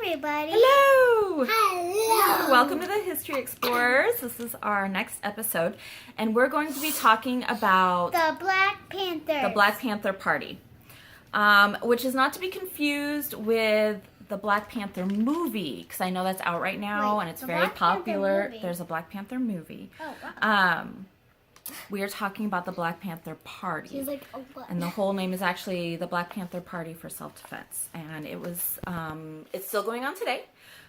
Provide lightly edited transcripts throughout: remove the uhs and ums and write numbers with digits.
everybody. Hello! Hello! Welcome to the History Explorers. This is our next episode, and we're going to be talking about The Black Panther. the Black Panther Party, which is not to be confused with the Black Panther movie, because I know that's out right now, Wait, and it's the very Black Panther popular. movie? There's a Black Panther movie. Oh, wow. We are talking about the Black Panther Party. She's like, oh, what? And the whole name is actually the Black Panther Party for Self-Defense. And it was, it's still going on today,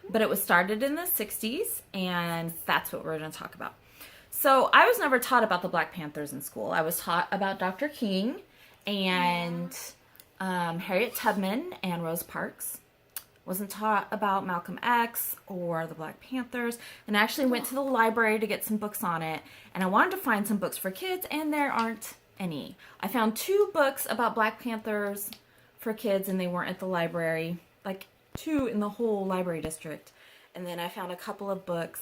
but it was started in the 60s, and that's what we're going to talk about. So I was never taught about the Black Panthers in school. I was taught about Dr. King and Harriet Tubman and Rosa Parks. Wasn't taught about Malcolm X or the Black Panthers, and I actually went to the library to get some books on it, and I wanted to find some books for kids, and there aren't any. I found 2 books about Black Panthers for kids, and they weren't at the library, like 2 in the whole library district. And then I found a couple of books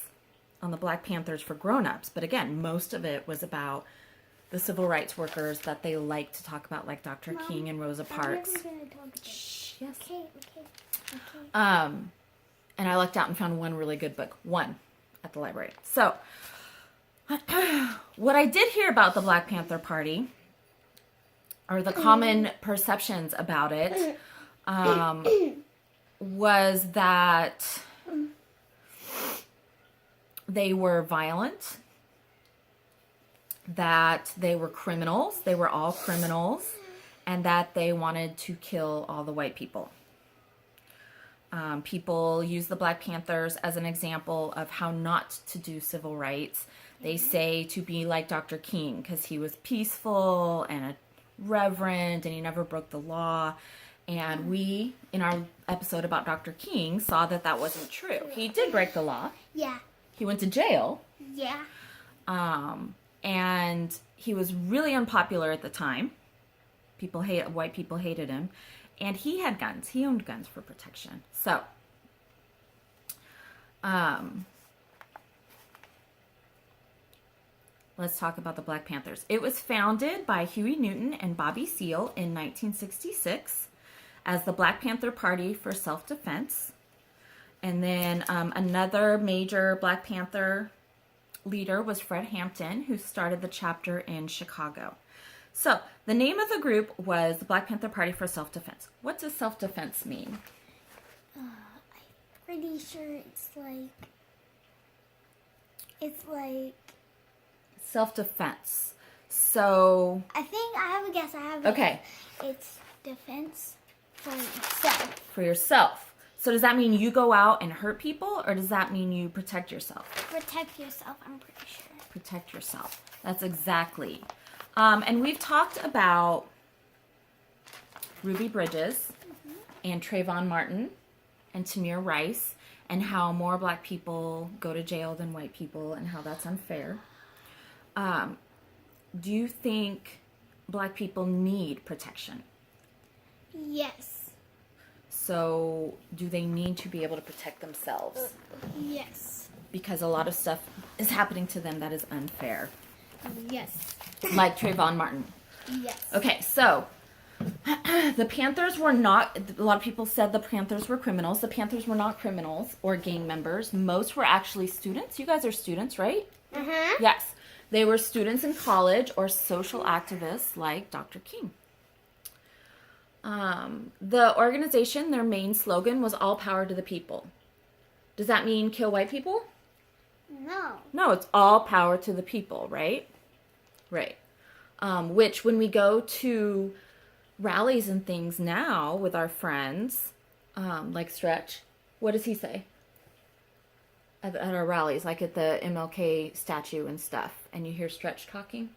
on the Black Panthers for grown-ups, but again, most of it was about the civil rights workers that they like to talk about, like Dr. Mom, King and Rosa Parks. I'm never gonna talk about it. Shh, yes. Okay. And I lucked out and found one really good book. One at the library. So, what I did hear about the Black Panther Party, or the common perceptions about it, was that they were violent, that they were criminals, they were all criminals, and that they wanted to kill all the white people. People use the Black Panthers as an example of how not to do civil rights. They say to be like Dr. King because he was peaceful and a reverend and he never broke the law. And we, in our episode about Dr. King, saw that that wasn't true. He did break the law. Yeah. He went to jail. Yeah. And he was really unpopular at the time. White people hated him. And he had guns. He owned guns for protection. So, let's talk about the Black Panthers. It was founded by Huey Newton and Bobby Seale in 1966 as the Black Panther Party for Self-Defense. And then another major Black Panther leader was Fred Hampton, who started the chapter in Chicago. So, the name of the group was the Black Panther Party for Self-Defense. What does self-defense mean? I'm pretty sure it's like... Self-defense. So... I think I have a guess. Okay. It's defense for yourself. For yourself. So does that mean you go out and hurt people, or does that mean you protect yourself? Protect yourself, I'm pretty sure. Protect yourself. That's exactly. And we've talked about Ruby Bridges and Trayvon Martin and Tamir Rice and how more Black people go to jail than white people and how that's unfair. Do you think Black people need protection? Yes. So do they need to be able to protect themselves? Yes. Because a lot of stuff is happening to them that is unfair. Yes. Like Trayvon Martin. Yes. Okay, so the Panthers were not, a lot of people said the Panthers were criminals. The Panthers were not criminals or gang members. Most were actually students. You guys are students, right? Uh-huh. Yes. They were students in college or social activists like Dr. King. The organization, their main slogan was all power to the people. Does that mean kill white people? No. No, it's all power to the people, right? Right. Which when we go to rallies and things now with our friends, like Stretch, what does he say? At our rallies, like at the MLK statue and stuff, and you hear Stretch talking,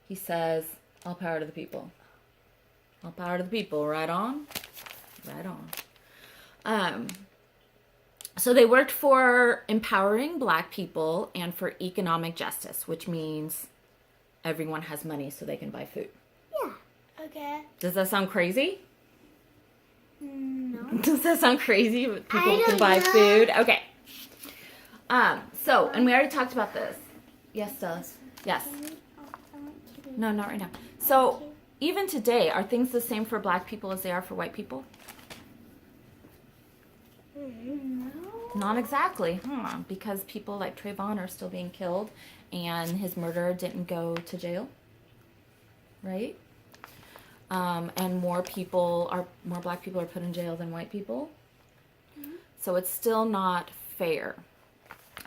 he says, all power to the people. All power to the people, right on? Right on. So they worked for empowering Black people and for economic justice, which means everyone has money so they can buy food. Yeah. Okay. Does that sound crazy? No. Does that sound crazy? People I can don't buy know. food? Okay. So, and we already talked about this. Yes, Stella. Yes. No, not right now. So, even today, are things the same for Black people as they are for white people? No. Not exactly, because people like Trayvon are still being killed and his murderer didn't go to jail, right? And more black people are put in jail than white people. Mm-hmm. So it's still not fair.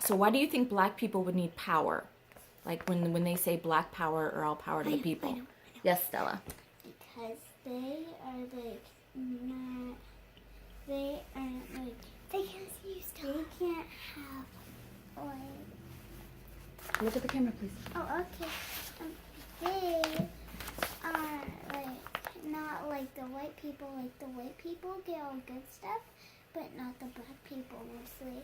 So why do you think black people would need power? Like when they say black power or all power to the people. I know. Yes, Stella. Because they are like not. They aren't like. They can't see stuff. They can't have like. Look at the camera, please. Oh, okay. They are like not like the white people. Like the white people get all good stuff, but not the black people mostly.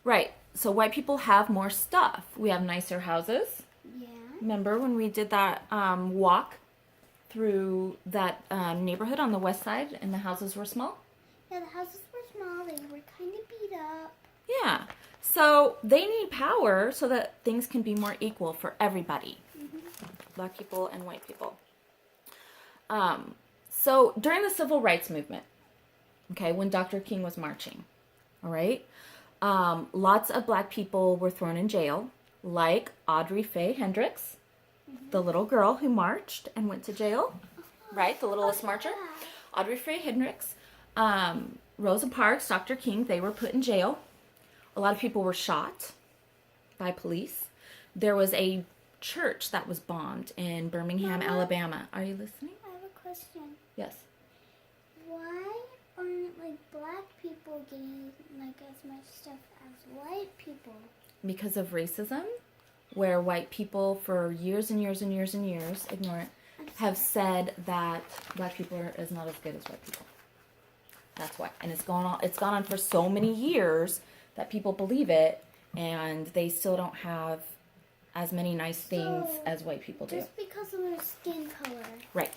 Right. So white people have more stuff. We have nicer houses. Yeah. Remember when we did that walk through that neighborhood on the west side and the houses were small? Yeah, the houses were small. They were kind of beat up. Yeah. So they need power so that things can be more equal for everybody. Mm-hmm. Black people and white people. So during the civil rights movement, okay, when Dr. King was marching, all right, lots of black people were thrown in jail, like Audrey Faye Hendricks, the little girl who marched and went to jail, right, the littlest marcher. Audrey Faye Hendricks, Rosa Parks, Dr. King, they were put in jail. A lot of people were shot by police. There was a church that was bombed in Birmingham, Mama? Alabama. Are you listening? I have a question. Yes. Why aren't like black people getting like as much stuff as white people? Because of racism, where white people for years and years and years and years, ignore it, have said that black people is not as good as white people. That's why. And it's gone on for so many years that people believe it, and they still don't have as many nice things as white people do. Just because of their skin color. Right.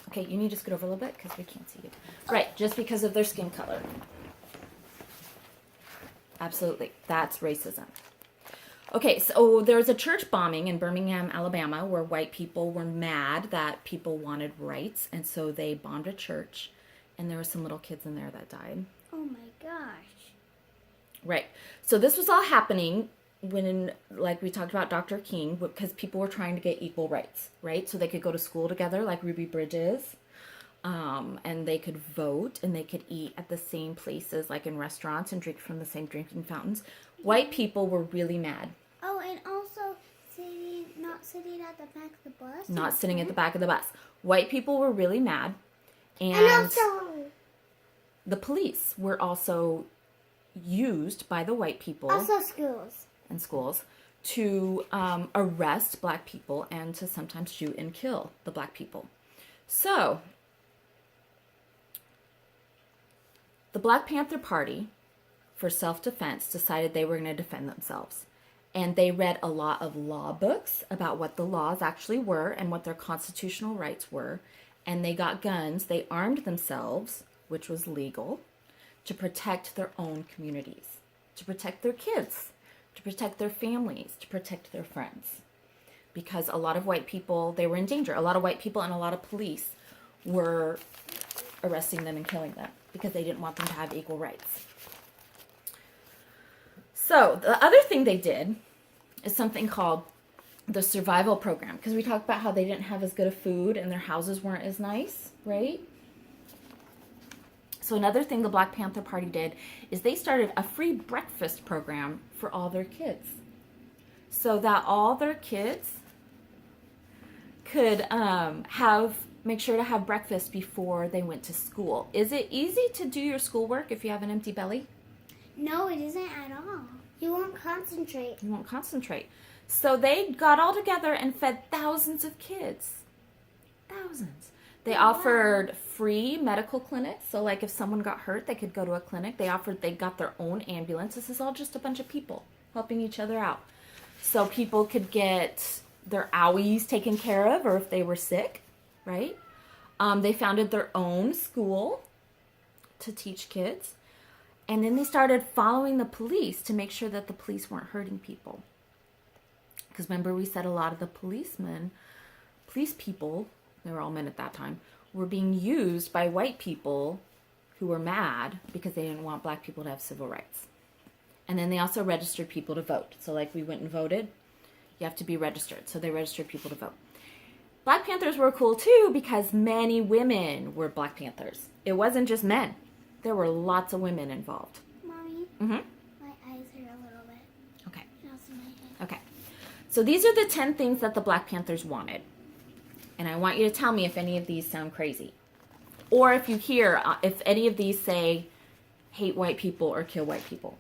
Okay, you need to scoot over a little bit because we can't see you. Right, just because of their skin color. Absolutely. That's racism. Okay, so there was a church bombing in Birmingham, Alabama, where white people were mad that people wanted rights, and so they bombed a church, and there were some little kids in there that died. Oh my gosh. Right. So this was all happening when, like we talked about Dr. King, because people were trying to get equal rights, right? So they could go to school together like Ruby Bridges, and they could vote, and they could eat at the same places, like in restaurants, and drink from the same drinking fountains. White people were really mad. Oh, and also not sitting at the back of the bus. Not sitting at the back of the bus. White people were really mad. And also the police were also used by the white people schools and schools to arrest black people and to sometimes shoot and kill the black people. So the Black Panther Party, for self-defense, decided they were going to defend themselves. And they read a lot of law books about what the laws actually were and what their constitutional rights were. And they got guns. They armed themselves, which was legal, to protect their own communities, to protect their kids, to protect their families, to protect their friends. Because a lot of white people, they were in danger. A lot of white people and a lot of police were arresting them and killing them because they didn't want them to have equal rights. So the other thing they did is something called the survival program, because we talked about how they didn't have as good of food and their houses weren't as nice, right? So another thing the Black Panther Party did is they started a free breakfast program for all their kids, so that all their kids could make sure to have breakfast before they went to school. Is it easy to do your schoolwork if you have an empty belly? No, it isn't at all. You won't concentrate. You won't concentrate. So they got all together and fed thousands of kids. Thousands. They offered free medical clinics. So like if someone got hurt, they could go to a clinic. They got their own ambulance. This is all just a bunch of people helping each other out. So people could get their owies taken care of, or if they were sick, right? They founded their own school to teach kids. And then they started following the police to make sure that the police weren't hurting people. Because remember, we said a lot of the police people, they were all men at that time, were being used by white people who were mad because they didn't want black people to have civil rights. And then they also registered people to vote. So like we went and voted, you have to be registered. So they registered people to vote. Black Panthers were cool too because many women were Black Panthers. It wasn't just men. There were lots of women involved. Mommy, Mm-hmm. my eyes hurt a little bit. Okay. And also my head. Okay. So these are the 10 things that the Black Panthers wanted. And I want you to tell me if any of these sound crazy. Or if you hear, if any of these say, hate white people or kill white people.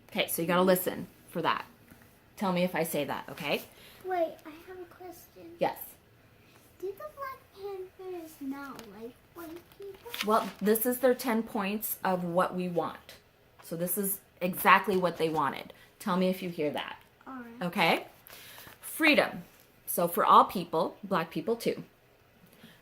Okay, so you gotta listen for that. Tell me if I say that, okay? Wait, I have a question. Yes. Did the Black Panthers not like white people? Well, this is their 10 points of what we want. So this is exactly what they wanted. Tell me if you hear that. Alright. Okay? Freedom. So for all people, black people too.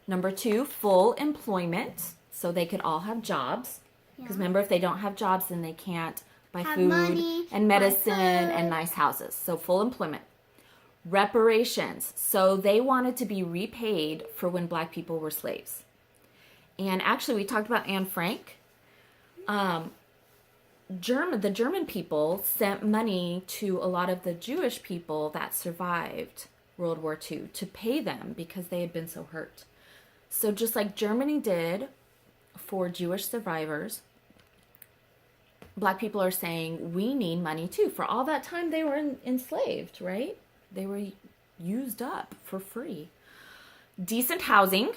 Number 2, full employment. So they could all have jobs. Because remember, if they don't have jobs, then they can't buy Have food money, and medicine buy food. and nice houses. So full employment. Reparations. So they wanted to be repaid for when black people were slaves. And actually, we talked about Anne Frank. The German people sent money to a lot of the Jewish people that survived World War II to pay them because they had been so hurt. So just like Germany did for Jewish survivors, black people are saying we need money too. For all that time they were enslaved, right? They were used up for free. Decent housing,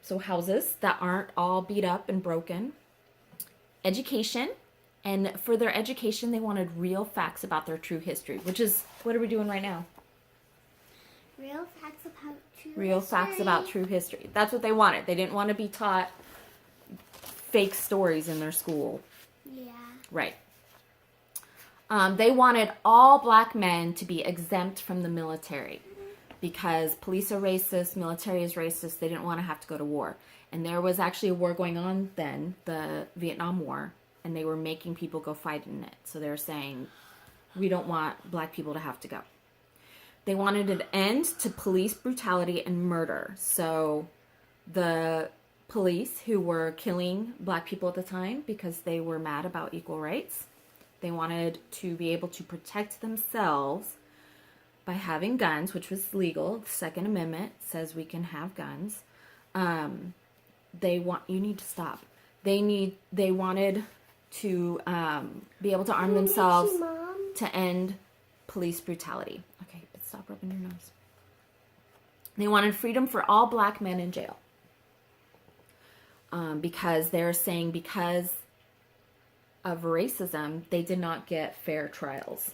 so houses that aren't all beat up and broken. Education, and for their education they wanted real facts about their true history, which is, what are we doing right now? Real facts about true Real facts about true history. That's what they wanted. They didn't want to be taught fake stories in their school. Yeah. Right. They wanted all black men to be exempt from the military because police are racist, military is racist. They didn't want to have to go to war. And there was actually a war going on then, the Vietnam War, and they were making people go fight in it. So they were saying, we don't want black people to have to go. They wanted an end to police brutality and murder. So the police who were killing black people at the time because they were mad about equal rights, they wanted to be able to protect themselves by having guns, which was legal. The Second Amendment says we can have guns. You need to stop. They wanted to be able to arm themselves to end police brutality. Okay, but stop rubbing your nose. They wanted freedom for all black men in jail. Because they're saying because of racism, they did not get fair trials.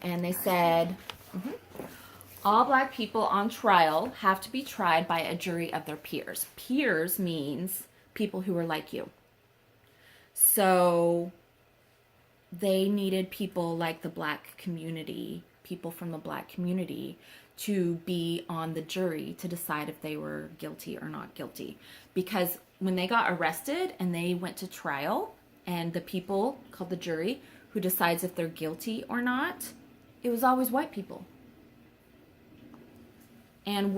And they said, all black people on trial have to be tried by a jury of their peers. Peers means people who are like you. So they needed people like the black community, people from the black community, to be on the jury to decide if they were guilty or not guilty. Because when they got arrested and they went to trial, and the people called the jury who decides if they're guilty or not, it was always white people. And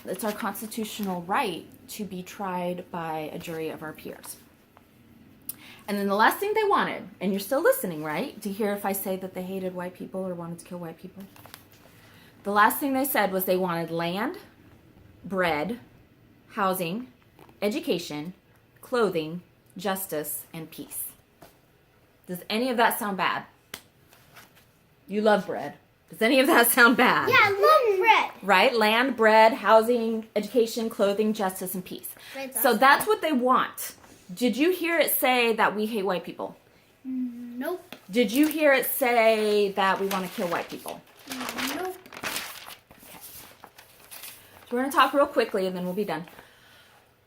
it's our constitutional right to be tried by a jury of our peers. And then the last thing they wanted, and you're still listening, right? To hear if I say that they hated white people or wanted to kill white people. The last thing they said was they wanted land, bread, housing, education, clothing, justice, and peace. Does any of that sound bad? You love bread. Does any of that sound bad? Yeah, I love bread. Right? Land, bread, housing, education, clothing, justice, and peace. Bread's So awesome. that's what they want. Did you hear it say that we hate white people? Nope. Did you hear it say that we want to kill white people? Nope. So we're going to talk real quickly and then we'll be done.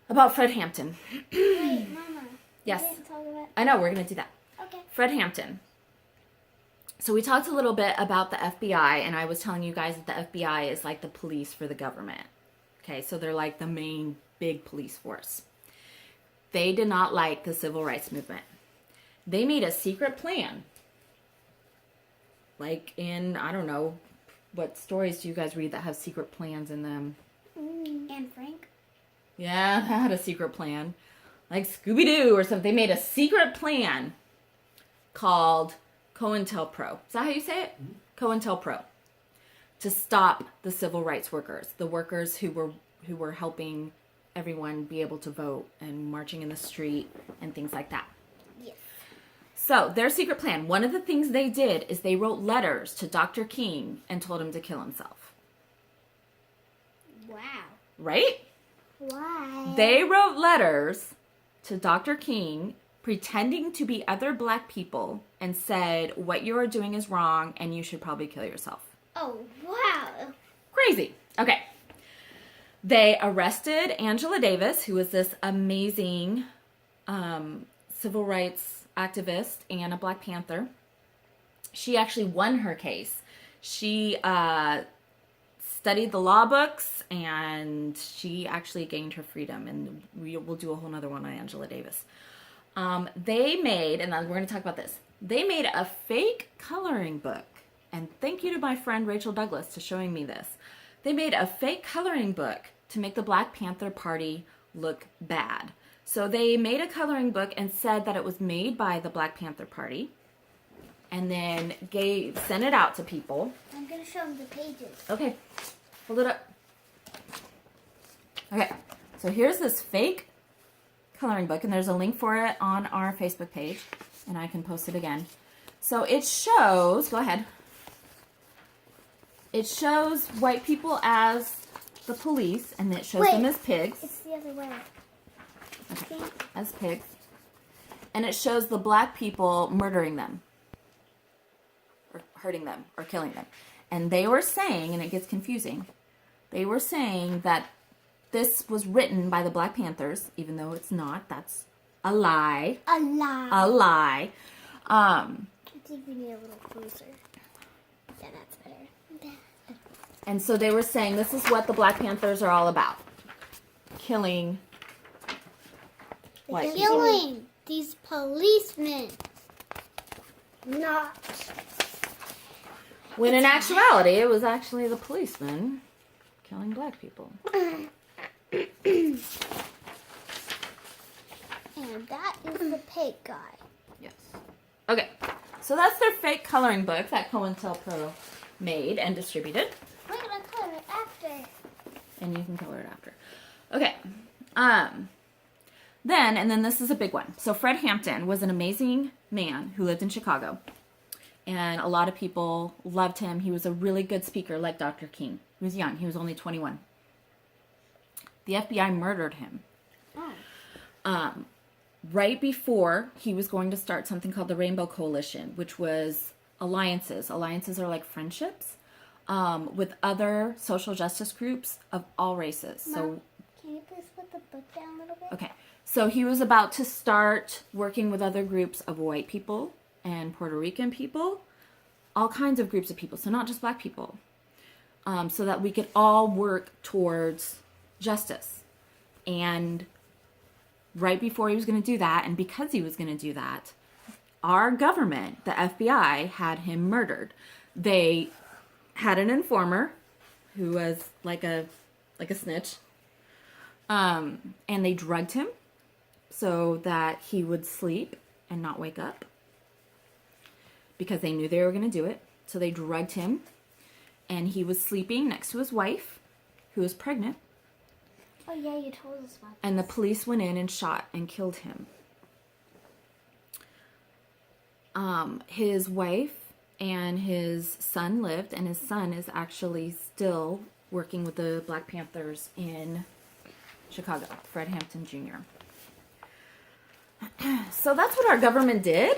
About Fred Hampton. Wait, Mama. Yes. We didn't talk about... I know, we're going to do that. Okay. Fred Hampton. So we talked a little bit about the FBI, and I was telling you guys that the FBI is like the police for the government. Okay, so they're like the main big police force. They did not like the civil rights movement. They made a secret plan. Like in, I don't know, what stories do you guys read that have secret plans in them? Anne Frank. Yeah, they had a secret plan. Like Scooby-Doo or something. They made a secret plan called COINTELPRO. Is that how you say it? COINTELPRO. To stop the civil rights workers. The workers who were helping everyone be able to vote and marching in the street and things like that. Yes. So, their secret plan, one of the things they did is they wrote letters to Dr. King and told him to kill himself. Wow. Right? Why? They wrote letters to Dr. King pretending to be other black people and said, what you are doing is wrong and you should probably kill yourself. Oh, wow. Crazy. Okay. They arrested Angela Davis, who was this amazing civil rights activist and a Black Panther. She actually won her case. She studied the law books and she actually gained her freedom. And we'll do a whole nother one on Angela Davis. They made, and we're going to talk about this, they made a fake coloring book. And thank you to my friend Rachel Douglas for showing me this. They made a fake coloring book to make the Black Panther Party look bad. So they made a coloring book and said that it was made by the Black Panther Party. And then sent it out to people. I'm going to show them the pages. Okay, hold it up. Okay, so here's this fake coloring book. And there's a link for it on our Facebook page. And I can post it again. So it shows, go ahead. It shows white people as the police, and it shows them as pigs. It's the other way. Okay, as pigs. And it shows the black people murdering them, or hurting them, or killing them. And they were saying, and it gets confusing, they were saying that this was written by the Black Panthers, even though it's not. That's a lie. A lie. A lie. I think we need a little closer. Yeah, that's better. And so they were saying this is what the Black Panthers are all about. Killing white people. Killing these policemen. Not. When in actuality, it was actually the policemen killing black people. And that is the pig guy. Yes. Okay. So that's their fake coloring book that COINTELPRO made and distributed. We're going to color it after. And you can color it after. Okay. Then this is a big one. So Fred Hampton was an amazing man who lived in Chicago. And a lot of people loved him. He was a really good speaker like Dr. King. He was young. He was only 21. The FBI murdered him. Oh. Right before he was going to start something called the Rainbow Coalition, which was alliances. Alliances are like friendships with other social justice groups of all races. Mom, so, can you please put the book down a little bit? okay. So he was about to start working with other groups of white people and Puerto Rican people, all kinds of groups of people. So not just black people. So that we could all work towards justice. And right before he was going to do that, and because he was going to do that, our government, the FBI, had him murdered. They had an informer who was like a snitch, and they drugged him so that he would sleep and not wake up because they knew they were going to do it. So they drugged him, and he was sleeping next to his wife, who was pregnant. Oh, yeah, you told us about that. And the police went in and shot and killed him. His wife and his son lived, and his son is actually still working with the Black Panthers in Chicago, Fred Hampton Jr. So that's what our government did.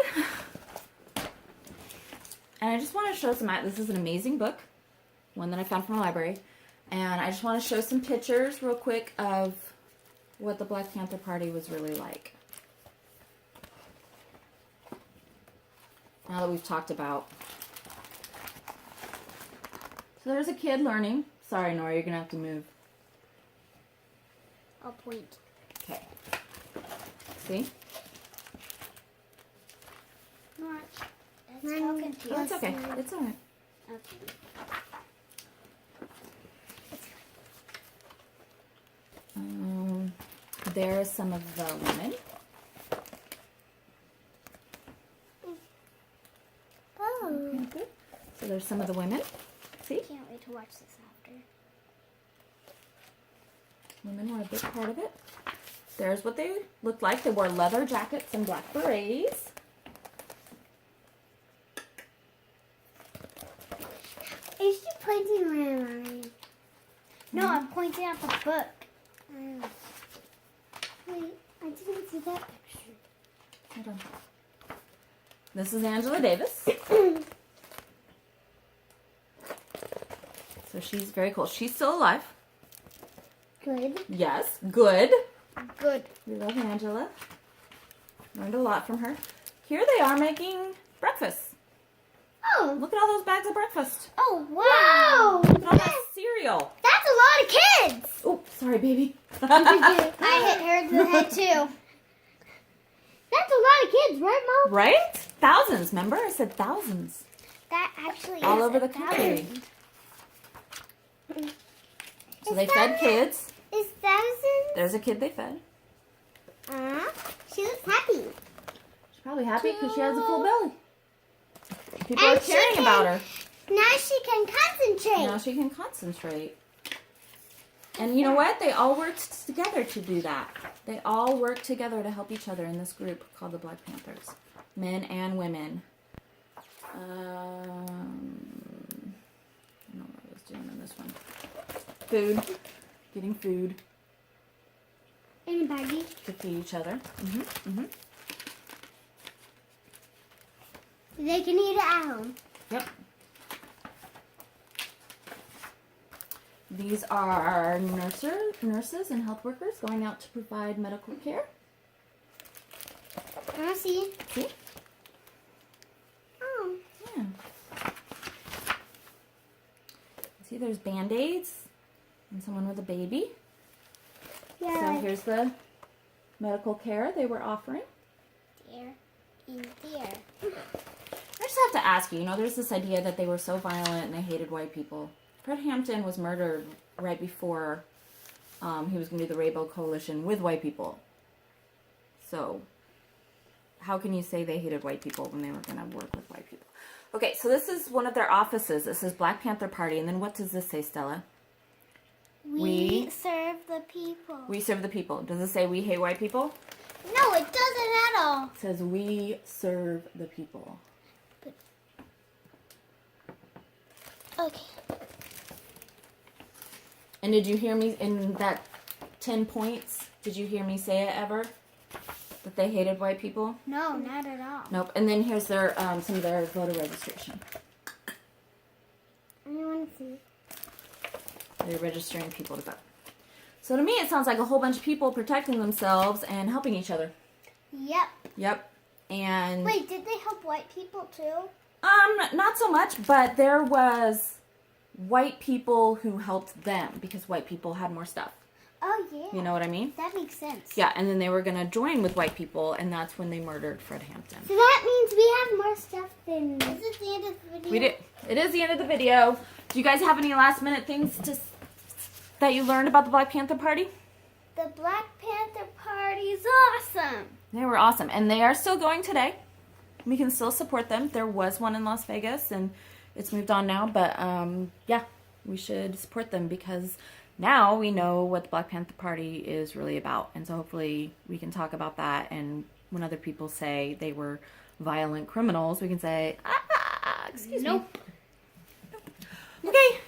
And I just want to show this is an amazing book, one that I found from a library. And I just want to show some pictures real quick of what the Black Panther Party was really like. Now that we've talked about. So there's a kid learning. Sorry, Nora, you're going to have to move. I'll point. Okay. See? Nora, it's talking to you. Oh, it's okay. It's all right. Okay. there are some of the women. Oh. So there's some of the women. See? Can't wait to watch this after. Women were a big part of it. There's what they looked like. They wore leather jackets and black berets. Is she pointing around mine? No, I'm pointing at the book. Wait, I didn't see that picture. Hold on. This is Angela Davis. So she's very cool. She's still alive. Good. Yes, good. Good. We love Angela. Learned a lot from her. Here they are making breakfast. Oh. Look at all those bags of breakfast. Oh, wow. Look at all that cereal. That's a lot of kids. Oh, sorry, baby. I hit her in the head, too. That's a lot of kids, right, Mom? Right? Thousands, remember? I said thousands. That actually All is over the 1,000. country. So they fed kids. Is 1,000? There's a kid they fed. She looks happy. She's probably happy because she has a full belly. People And are caring about her. Now she can concentrate. Now she can concentrate. And you know what? They all worked together to do that. They all worked together to help each other in this group called the Black Panthers. Men and women. I don't know what I was doing in this one. Food. Getting food Anybody? to feed each other. They can eat it at home. Yep. These are nurses and health workers going out to provide medical care. I see. See? Oh. Yeah. See, there's Band-Aids and someone with a baby. Yeah. So here's the medical care they were offering. There. In there. I just have to ask you, there's this idea that they were so violent and they hated white people. Fred Hampton was murdered right before he was going to do the Rainbow Coalition with white people. So how can you say they hated white people when they were going to work with white people? Okay, so this is one of their offices. This is Black Panther Party. And then what does this say, Stella? We serve the people. We serve the people. Does it say we hate white people? No, it doesn't at all. It says we serve the people. Okay. And did you hear me in that 10 points? Did you hear me say it ever? That they hated white people? No, not at all. Nope. And then here's their some of their voter registration. I want to see. They're registering people to vote. So to me, it sounds like a whole bunch of people protecting themselves and helping each other. Yep. Yep. And Wait, did they help white people too? not so much, but there was white people who helped them because white people had more stuff. Oh, yeah. You know what I mean? That makes sense. Yeah, and then they were going to join with white people, and that's when they murdered Fred Hampton. So that means we have more stuff than... Is it the end of the video? We did. It is the end of the video. Do you guys have any last minute things that you learned about the Black Panther Party? The Black Panther Party is awesome. They were awesome, and they are still going today. We can still support them. There was one in Las Vegas, and it's moved on now, but yeah, we should support them because now we know what the Black Panther Party is really about, and so hopefully we can talk about that, and when other people say they were violent criminals, we can say, excuse me. Nope. Okay,